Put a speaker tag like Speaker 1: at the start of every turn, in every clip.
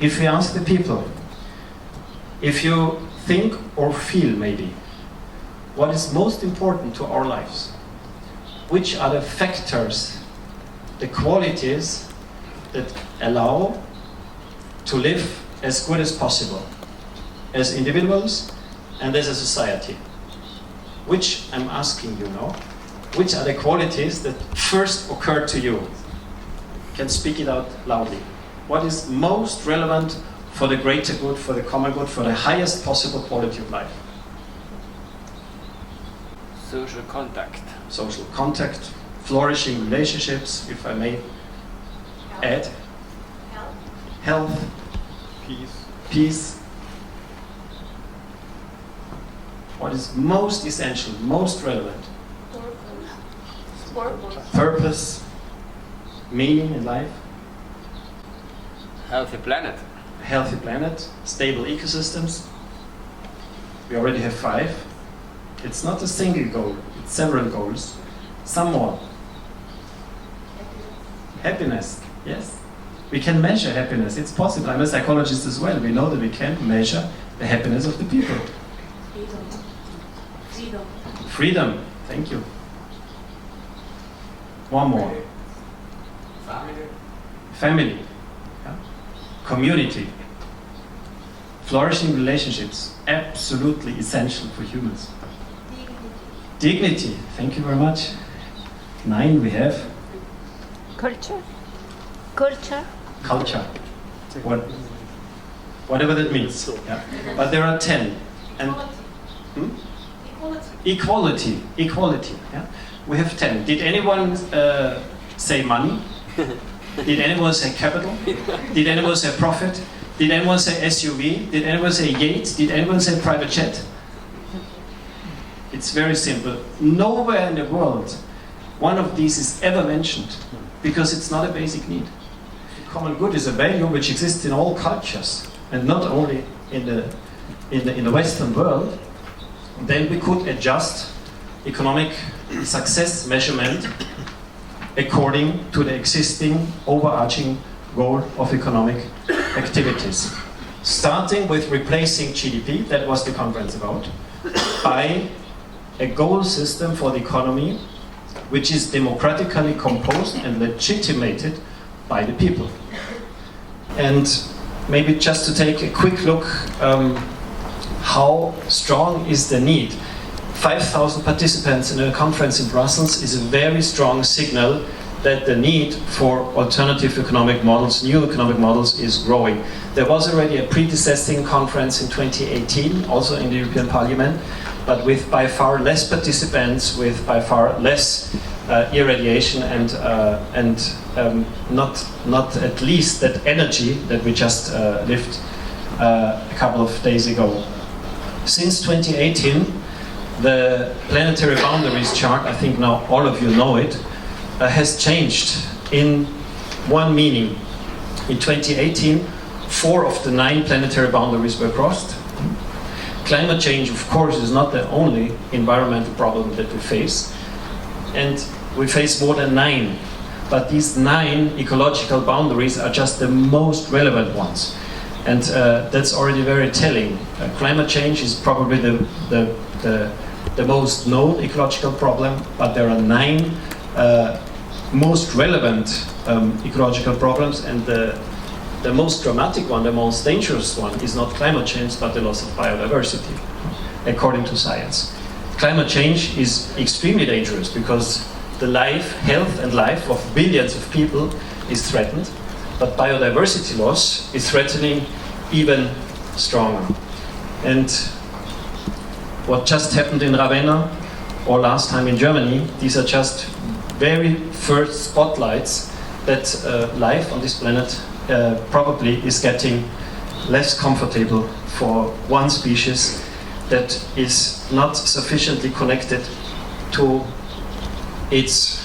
Speaker 1: if we ask the people, if you think or feel maybe, what is most important to our lives? Which are the factors, the qualities that allow to live as good as possible, as individuals and as a society? Which, I'm asking you now, which are the qualities that first occur to you? You can speak it out loudly. What is most relevant for the greater good, for the common good, for the highest possible quality of life?
Speaker 2: Social contact.
Speaker 1: Social contact, flourishing relationships, if I may add. Health. Peace. What is most essential, most relevant? Purpose, meaning in life.
Speaker 2: Healthy planet.
Speaker 1: A healthy planet, stable ecosystems. We already have 5. It's not a single goal, it's several goals. Some more. Happiness, yes. We can measure happiness, it's possible. I'm a psychologist as well. We know that we can measure the happiness of the people. Freedom, thank you. One more. Family. Yeah. Community. Flourishing relationships, absolutely essential for humans. Dignity, thank you very much. 9 we have.
Speaker 3: Culture.
Speaker 1: Whatever that means. Yeah. But there are 10. And Equality. Yeah. We have 10. Did anyone say money? Did anyone say capital? Did anyone say profit? Did anyone say SUV? Did anyone say yacht? Did anyone say private jet? It's very simple. Nowhere in the world one of these is ever mentioned because it's not a basic need. Common good is a value which exists in all cultures and not only in the Western world. Then we could adjust economic success measurement according to the existing overarching goal of economic activities. Starting with replacing GDP, that was the conference about, by a goal system for the economy which is democratically composed and legitimated by the people. And maybe just to take a quick look, how strong is the need? 5,000 participants in a conference in Brussels is a very strong signal that the need for alternative economic models, new economic models, is growing. There was already a predecessing conference in 2018, also in the European Parliament, but with by far less participants, with by far less irradiation and not at least that energy that we just lived a couple of days ago. Since 2018, the planetary boundaries chart, I think now all of you know it, has changed in one meaning. In 2018, 4 of the 9 planetary boundaries were crossed. Climate change, of course, is not the only environmental problem that we face, and we face more than 9. But these 9 ecological boundaries are just the most relevant ones. And that's already very telling. Climate change is probably the most known ecological problem, but there are 9 most relevant ecological problems, and the most dramatic one, the most dangerous one, is not climate change, but the loss of biodiversity, according to science. Climate change is extremely dangerous because the life, health and life of billions of people is threatened. But biodiversity loss is threatening even stronger. And what just happened in Ravenna or last time in Germany, these are just very first spotlights that life on this planet probably is getting less comfortable for one species that is not sufficiently connected to its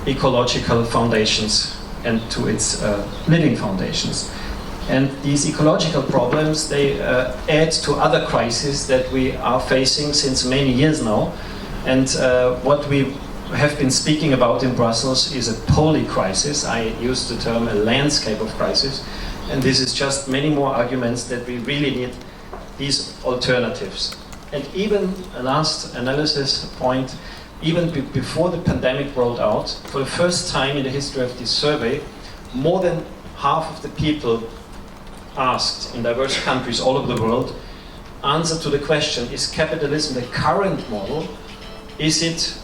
Speaker 1: ecological foundations and to its living foundations. And these ecological problems, they add to other crises that we are facing since many years now. And what we have been speaking about in Brussels is a poly crisis. I use the term a landscape of crisis, And this is just many more arguments that we really need these alternatives. And even a last analysis point, even before the pandemic rolled out, for the first time in the history of this survey, more than half of the people asked in diverse countries all over the world answer to the question, is capitalism the current model? Is it,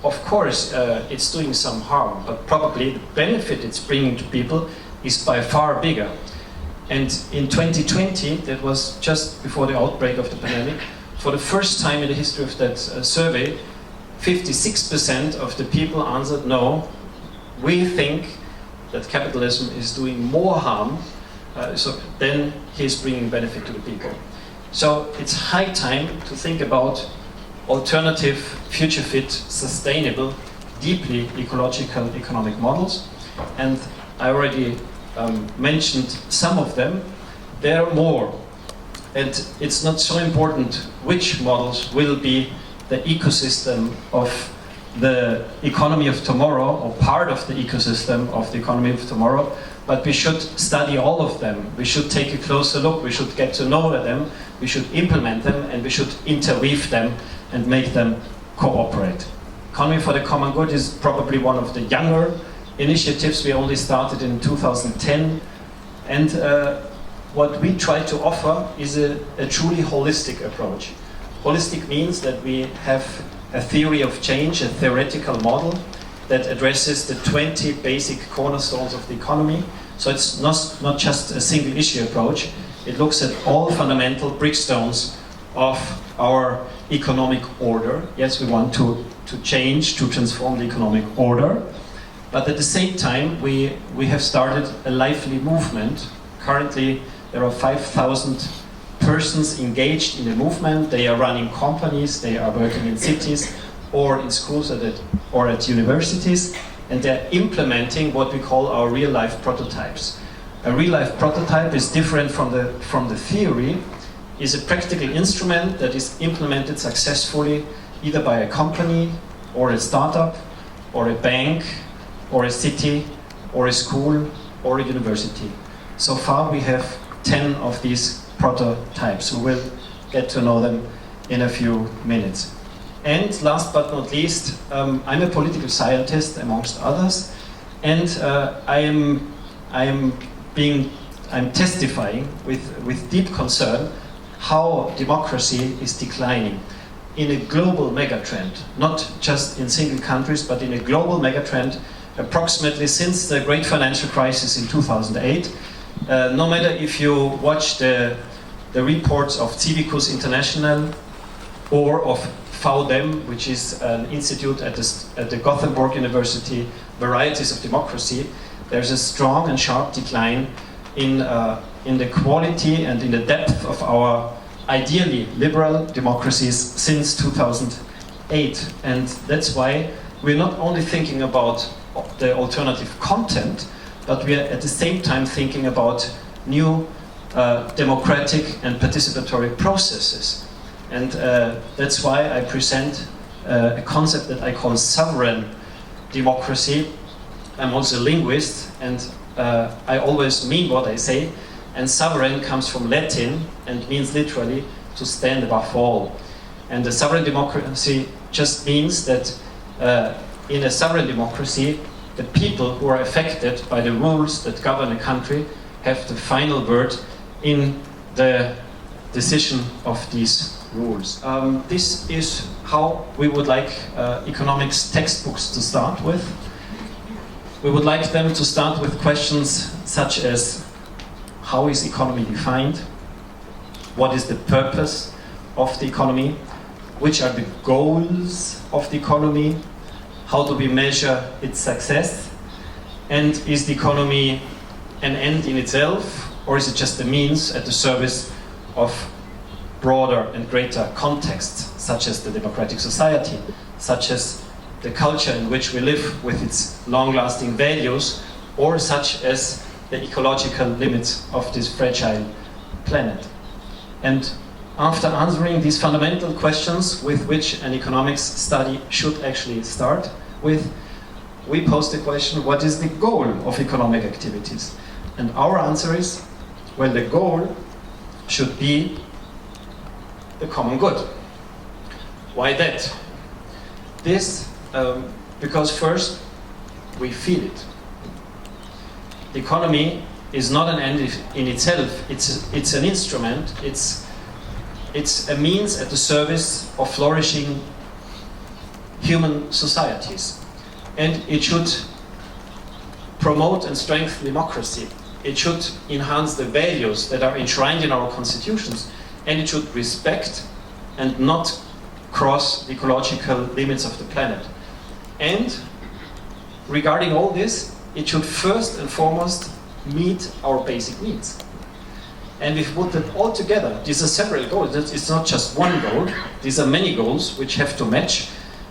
Speaker 1: of course, it's doing some harm, but probably the benefit it's bringing to people is by far bigger. And in 2020, that was just before the outbreak of the pandemic, for the first time in the history of that survey, 56% of the people answered no. We think that capitalism is doing more harm than he's bringing benefit to the people. So it's high time to think about alternative, future fit, sustainable, deeply ecological economic models. And I already mentioned some of them. There are more. And it's not so important which models will be the ecosystem of the economy of tomorrow, or part of the ecosystem of the economy of tomorrow, but we should study all of them. We should take a closer look, we should get to know them, we should implement them, and we should interweave them and make them cooperate. Economy for the Common Good is probably one of the younger initiatives. We only started in 2010, and what we try to offer is a truly holistic approach. Holistic means that we have a theory of change, a theoretical model that addresses the 20 basic cornerstones of the economy. So it's not just a single issue approach, it looks at all fundamental brickstones of our economic order. Yes, we want to change, to transform the economic order, but at the same time we have started a lively movement. Currently there are 5,000 persons engaged in the movement. They are running companies, they are working in cities or in schools or at universities, and they're implementing what we call our real-life prototypes. A real-life prototype is different from the theory, is a practical instrument that is implemented successfully either by a company or a startup or a bank or a city or a school or a university. So far we have 10 of these prototypes. We will get to know them in a few minutes. And last but not least, I'm a political scientist amongst others, and I'm testifying with deep concern how democracy is declining in a global megatrend, not just in single countries, but in a global megatrend, approximately since the great financial crisis in 2008. No matter if you watch the reports of Civicus International or of VDEM, which is an institute at the Gothenburg University, Varieties of Democracy, there's a strong and sharp decline in the quality and in the depth of our ideally liberal democracies since 2008. And that's why we're not only thinking about the alternative content, but we are at the same time thinking about new democratic and participatory processes. And that's why I present a concept that I call sovereign democracy. I'm also a linguist, and I always mean what I say. And sovereign comes from Latin and means literally to stand above all. And the sovereign democracy just means that in a sovereign democracy, the people who are affected by the rules that govern a country have the final word in the decision of these rules. This is how we would like economics textbooks to start with. We would like them to start with questions such as, how is economy defined? What is the purpose of the economy? Which are the goals of the economy? How do we measure its success? And is the economy an end in itself, or is it just a means at the service of broader and greater contexts, such as the democratic society, such as the culture in which we live with its long-lasting values, or such as the ecological limits of this fragile planet? And after answering these fundamental questions with which an economics study should actually start with, we pose the question, what is the goal of economic activities? And our answer is, Well, the goal should be the common good. Why that? This, because first, we feel it. The economy is not an end in itself, it's an instrument, it's a means at the service of flourishing human societies. And it should promote and strengthen democracy. It should enhance the values that are enshrined in our constitutions, and it should respect and not cross the ecological limits of the planet. And regarding all this, it should first and foremost meet our basic needs. And if we put them all together, these are separate goals, it's not just one goal, these are many goals which have to match.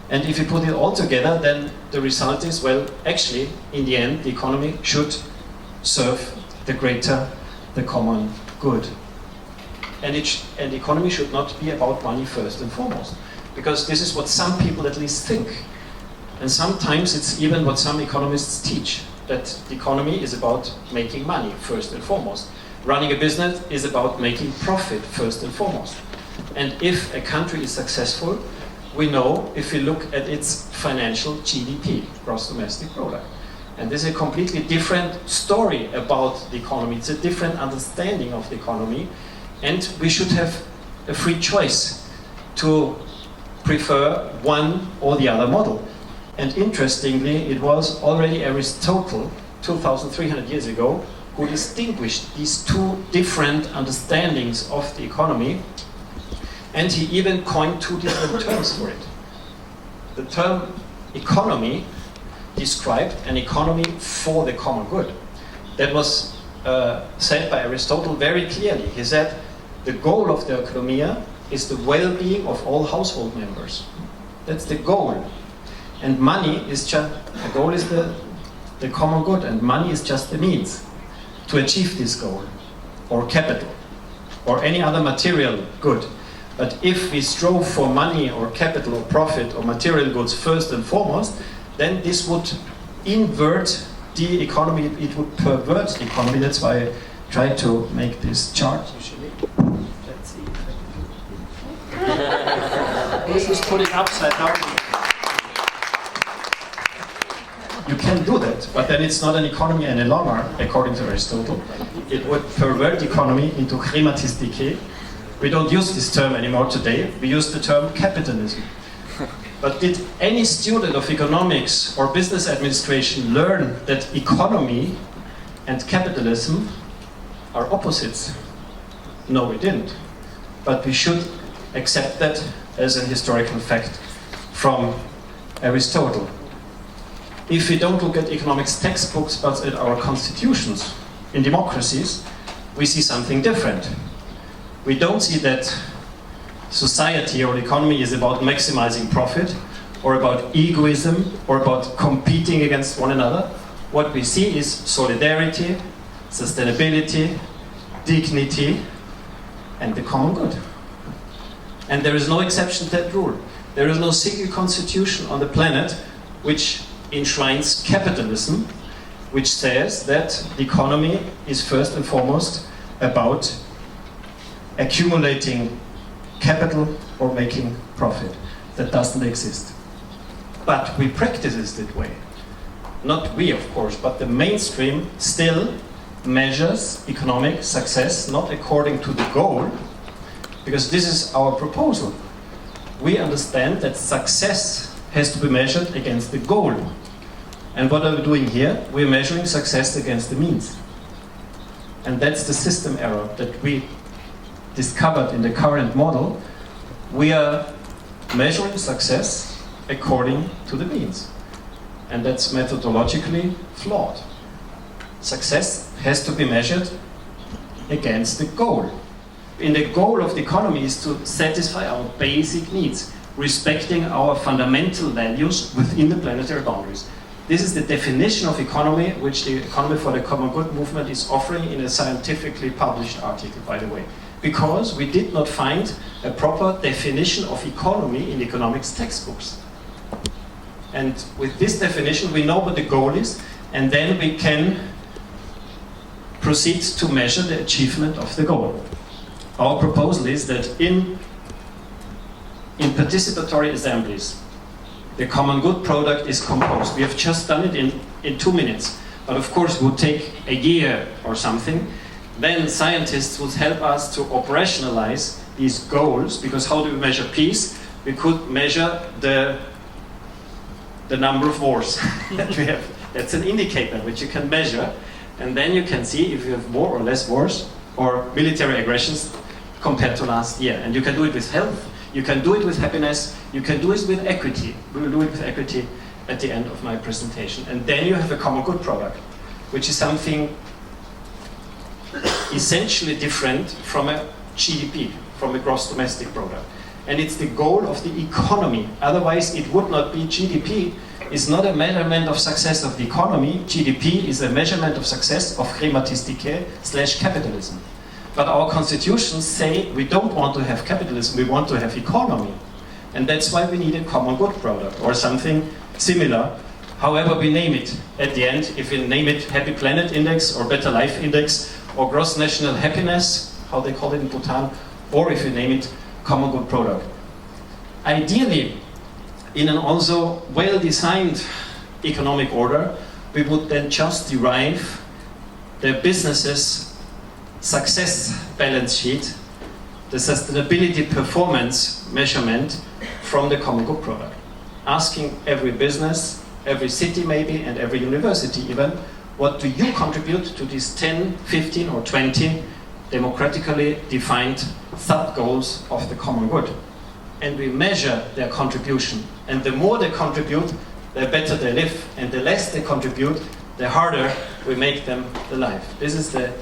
Speaker 1: And if you put it all together, then the result is, well, actually, in the end, the economy should serve the greater, the common good. And the economy should not be about money first and foremost. Because this is what some people at least think. And sometimes it's even what some economists teach, that the economy is about making money first and foremost. Running a business is about making profit first and foremost. And if a country is successful, we know if we look at its financial GDP, gross domestic product. And this is a completely different story about the economy. It's a different understanding of the economy. And we should have a free choice to prefer one or the other model. And interestingly, it was already Aristotle, 2,300 years ago, who distinguished these two different understandings of the economy. And he even coined two different terms for it. The term economy described an economy for the common good. That was said by Aristotle very clearly. He said, the goal of the economia is the well-being of all household members. That's the goal. And money is just, the goal is the common good, and money is just the means to achieve this goal, or capital, or any other material good. But if we strove for money or capital or profit or material goods first and foremost, then this would invert the economy, it would pervert the economy. That's why I try to make this chart usually. Let's see if I can do this is put it upside down. You can do that, but then it's not an economy any longer, according to Aristotle. It would pervert the economy into climatistike. We don't use this term anymore today. We use the term capitalism. But did any student of economics or business administration learn that economy and capitalism are opposites? No, we didn't. But we should accept that as an historical fact from Aristotle. If we don't look at economics textbooks but at our constitutions in democracies, we see something different. We don't see that society or economy is about maximizing profit or about egoism or about competing against one another. What we see is solidarity, sustainability, dignity, and the common good. And there is no exception to that rule. There is no single constitution on the planet which enshrines capitalism, which says that the economy is first and foremost about accumulating capital or making profit. That doesn't exist. But we practice it that way. Not we, of course, but the mainstream still measures economic success not according to the goal, because this is our proposal. We understand that success has to be measured against the goal. And what are we doing here? We're measuring success against the means. And that's the system error that we discovered in the current model. We are measuring success according to the means. And that's methodologically flawed. Success has to be measured against the goal. And the goal of the economy is to satisfy our basic needs, respecting our fundamental values within the planetary boundaries. This is the definition of economy, which the Economy for the Common Good movement is offering in a scientifically published article, by the way. Because we did not find a proper definition of economy in economics textbooks. And with this definition, we know what the goal is, and then we can proceeds to measure the achievement of the goal. Our proposal is that in participatory assemblies, the common good product is composed. We have just done it in 2 minutes, but of course it would take a year or something. Then scientists would help us to operationalize these goals, because how do we measure peace? We could measure the number of wars that we have. That's an indicator which you can measure, and then you can see if you have more or less wars or military aggressions compared to last year. And you can do it with health, you can do it with happiness, you can do it with equity. We will do it with equity at the end of my presentation. And then you have a common good product, which is something essentially different from a GDP, from a gross domestic product. And it's the goal of the economy. Otherwise, it would not be. GDP is not a measurement of success of the economy. GDP is a measurement of success of climatistique/capitalism. But our constitutions say we don't want to have capitalism, we want to have economy. And that's why we need a common good product or something similar, however we name it. At the end, if we name it Happy Planet Index or Better Life Index or Gross National Happiness, how they call it in Bhutan, or if you name it common good product. Ideally, in an also well-designed economic order, we would then just derive the business's success balance sheet, the sustainability performance measurement from the common good product. Asking every business, every city maybe, and every university even, what do you contribute to these 10, 15 or 20 democratically defined sub-goals of the common good? And we measure their contribution. And the more they contribute, the better they live. And the less they contribute, the harder we make them alive. This is the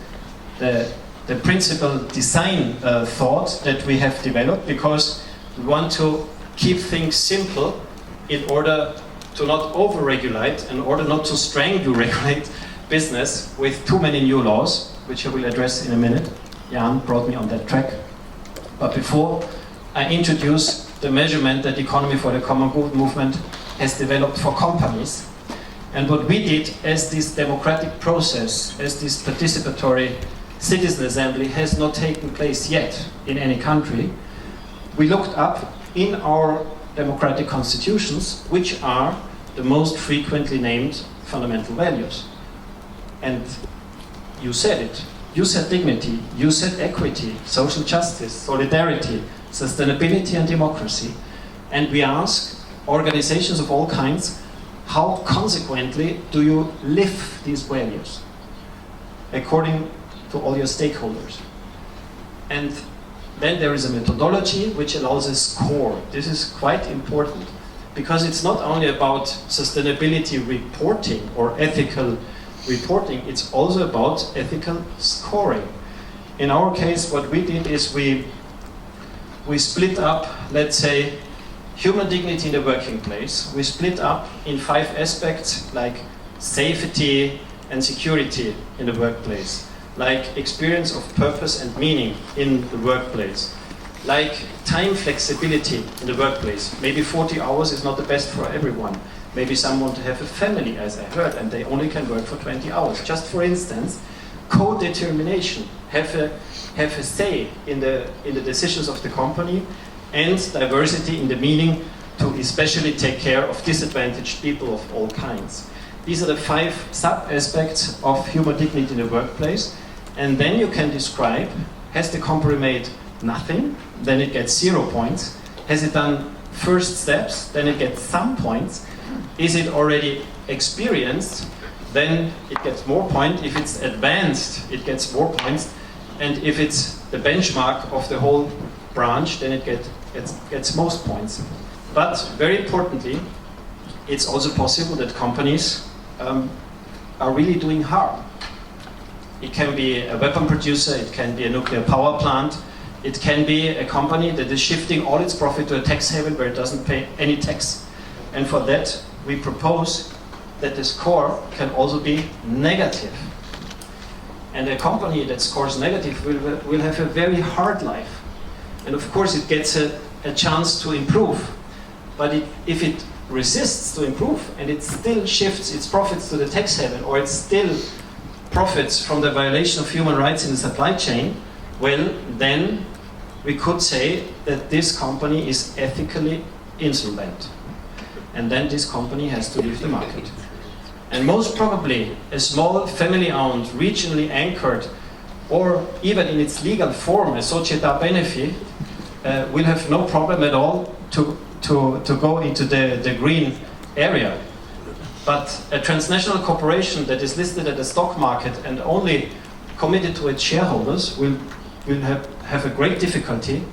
Speaker 1: principal design thought that we have developed, because we want to keep things simple in order to not over-regulate, in order not to strangle-regulate business with too many new laws, which I will address in a minute. Jan brought me on that track. But before I introduce the measurement that Economy for the Common Good movement has developed for companies, and what we did as this democratic process, as this participatory citizen assembly has not taken place yet in any country, we looked up in our democratic constitutions which are the most frequently named fundamental values. And you said it. You said dignity, you said equity, social justice, solidarity, sustainability and democracy. And we ask organizations of all kinds, how consequently do you live these values according to all your stakeholders? And then there is a methodology which allows a score. This is quite important, because it's not only about sustainability reporting or ethical reporting, it's also about ethical scoring. In our case, what we did is we split up, let's say, human dignity in the working place. We split up in 5 aspects, like safety and security in the workplace, like experience of purpose and meaning in the workplace, like time flexibility in the workplace. Maybe 40 hours is not the best for everyone. Maybe some want to have a family, as I heard, and they only can work for 20 hours. Just for instance, co-determination, have a say in the decisions of the company, and diversity in the meaning to especially take care of disadvantaged people of all kinds. These are the 5 sub-aspects of human dignity in the workplace. And then you can describe, has the company made nothing? Then it gets 0 points. Has it done first steps? Then it gets some points. Is it already experienced? Then it gets more points. If it's advanced, it gets more points. And if it's the benchmark of the whole branch, then it gets most points. But very importantly, it's also possible that companies are really doing harm. It can be a weapon producer, it can be a nuclear power plant, it can be a company that is shifting all its profit to a tax haven where it doesn't pay any tax. And for that, we propose that the score can also be negative. And a company that scores negative will have a very hard life. And of course it gets a chance to improve. But if it resists to improve and it still shifts its profits to the tax haven, or it still profits from the violation of human rights in the supply chain, well, then we could say that this company is ethically insolvent. And then this company has to leave the market. And most probably, a small family-owned, regionally anchored, or even in its legal form, a società benefic, will have no problem at all to go into the green area. But a transnational corporation that is listed at the stock market and only committed to its shareholders will have a great difficulty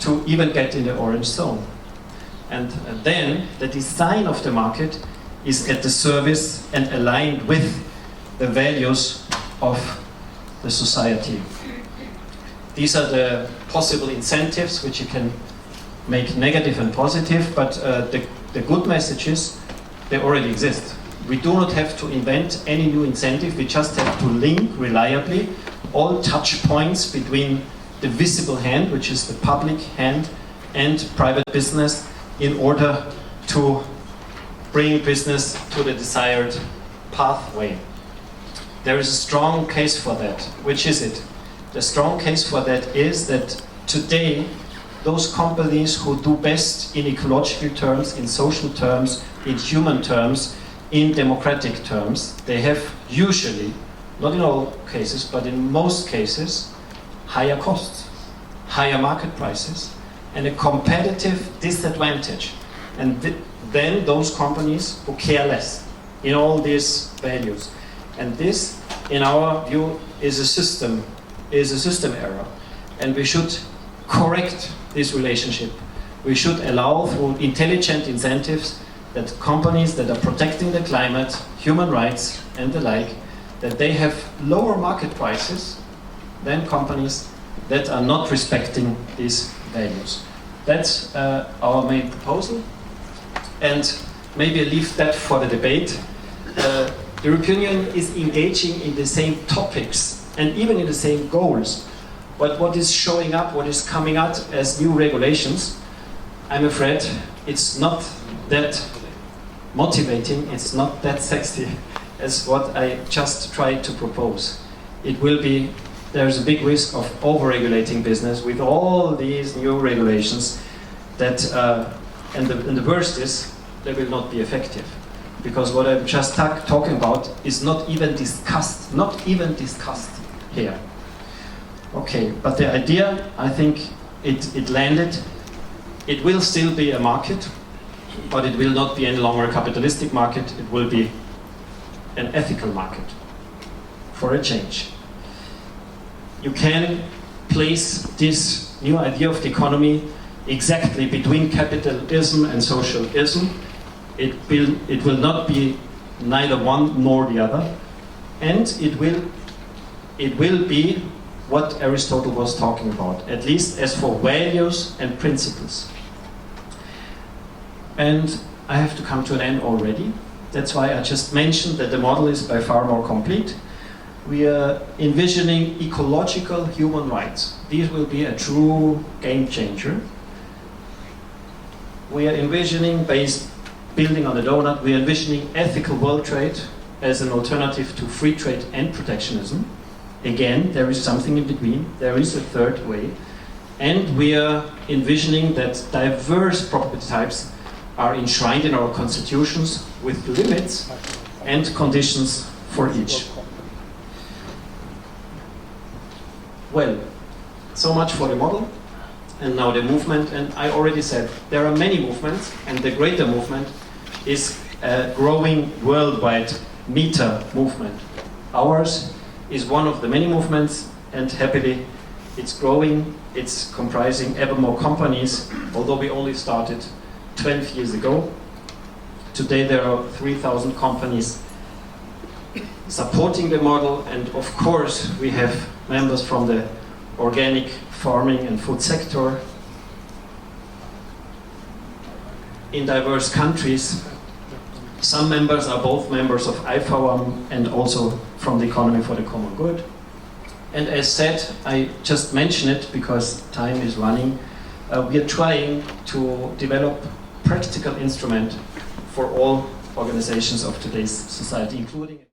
Speaker 1: to even get in the orange zone. And then the design of the market is at the service and aligned with the values of the society. These are the possible incentives which you can make negative and positive, but the good message is they already exist. We do not have to invent any new incentive, we just have to link reliably all touch points between the visible hand, which is the public hand, and private business in order to bring business to the desired pathway. There is a strong case for that. Which is it? The strong case for that is that today those companies who do best in ecological terms, in social terms, in human terms, in democratic terms, they have usually, not in all cases, but in most cases, higher costs, higher market prices, and a competitive disadvantage. And then those companies who care less in all these values. And this, in our view, is a system error. And we should correct this relationship. We should allow through intelligent incentives that companies that are protecting the climate, human rights and the like, that they have lower market prices than companies that are not respecting these values. That's our main proposal. And maybe I leave that for the debate. The European Union is engaging in the same topics and even in the same goals. But what is showing up, what is coming out as new regulations, I'm afraid it's not that motivating, it's not that sexy as what I just tried to propose. It will be, there's a big risk of over-regulating business with all these new regulations that, and the worst is, they will not be effective. Because what I'm just talking about is not even discussed here. Okay, but the idea, I think it landed. It will still be a market, but it will not be any longer a capitalistic market. It will be an ethical market for a change. You can place this new idea of the economy exactly between capitalism and socialism. It will not be neither one nor the other, and it will be what Aristotle was talking about, at least as for values and principles. And I have to come to an end already. That's why I just mentioned that the model is by far more complete. We are envisioning ecological human rights. These will be a true game changer. We are envisioning, building on the donut, we are envisioning ethical world trade as an alternative to free trade and protectionism. Again, there is something in between. There is a third way. And we are envisioning that diverse property types are enshrined in our constitutions with limits and conditions for each. Well, so much for the model, and now the movement. And I already said there are many movements, and the greater movement is a growing worldwide meta movement. Ours is one of the many movements, and happily it's growing. It's comprising ever more companies, although we only started 12 years ago. Today there are 3,000 companies supporting the model, and of course we have members from the organic farming and food sector in diverse countries. Some members are both members of IFAWAM and also from the Economy for the Common Good. And as said, I just mention it because time is running. We are trying to develop practical instrument for all organizations of today's society, including